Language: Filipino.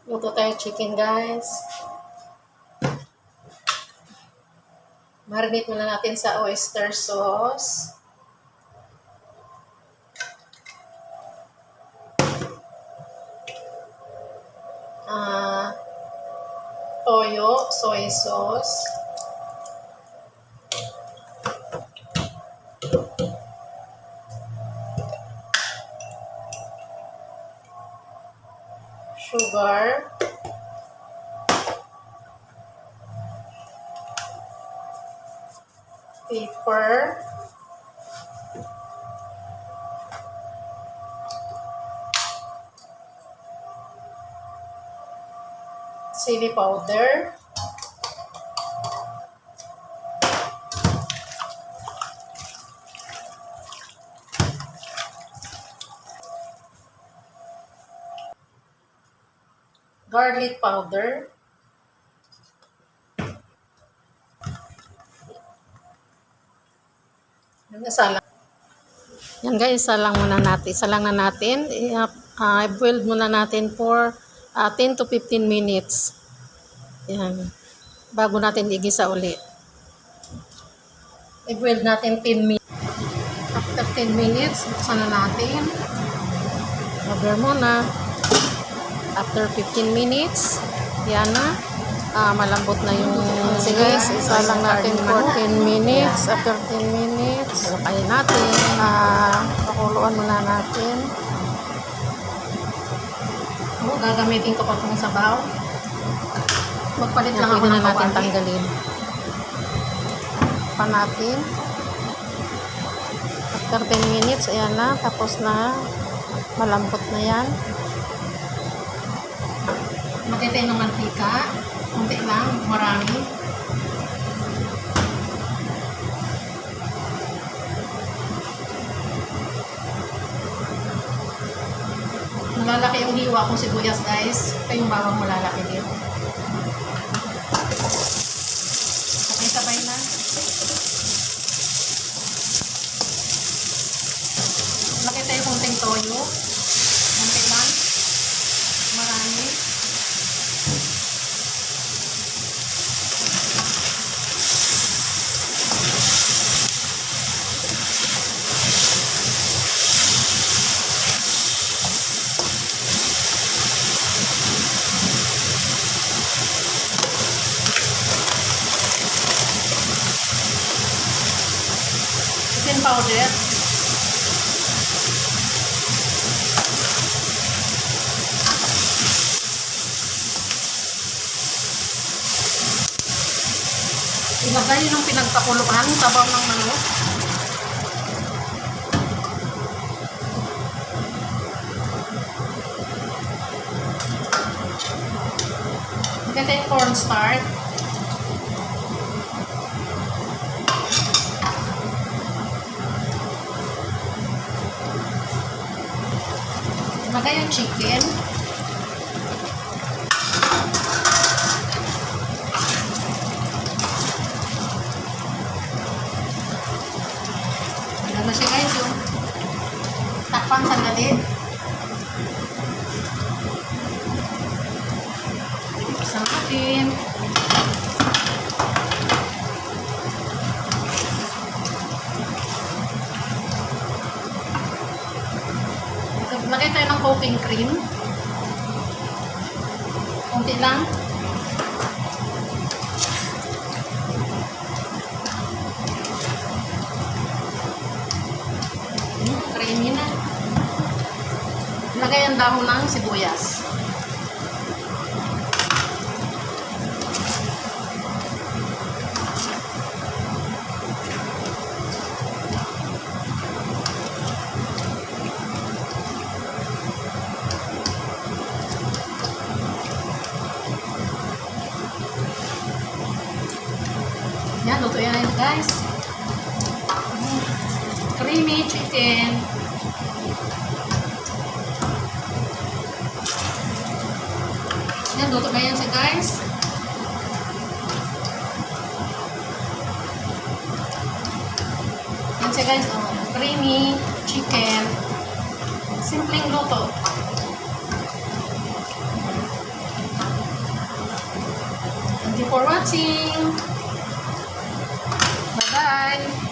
Luto tayo chicken, guys. Marinate muna natin sa oyster sauce. Toyo, soy sauce. Sugar. Pepper. Chili powder. Garlic powder. Salang. Yan guys, salang muna natin. Salang na natin. I-boil muna natin for 10 to 15 minutes. Yan. Bago natin igisa uli. I-boil natin 10 minutes. After 10 minutes, buksan na natin. Cover muna. After 15 minutes, yan na. Malambot na yung sige guys, isa lang natin for 10 minutes. After 10 minutes, lukayin natin. Pakuluan muna natin. Gagamitin ko pa itong sabaw. Magpalit lang ako ng natin tanggalin. Pa natin. After 10 minutes, ayan na. Tapos na. Malambot na yan. Magkitay ng mantika. Kunti lang, marami. Malalaki yung hiwa kong sibuyas guys. Ito yung bawang malalaki din. Okay, sabay na. Laki tayo kunting toyo. Kunti lang. Marami. Chicken powder. Ilagay yung pinagpakuluan, sabaw ng manok. Ganda yung cornstarch. Ilagay yung chicken. Ayan na siya guys yung takpan sandali. Isa natin. Lagay tayo ng cooking cream. Kunti lang. Creamy na. Lagay ang dahon ng sibuyas. Yan, luto yan guys. Creamy chicken. Yan, luto na yan siya guys. Yan siya guys, creamy chicken. Simpleng luto. Thank you for watching. Bye-bye.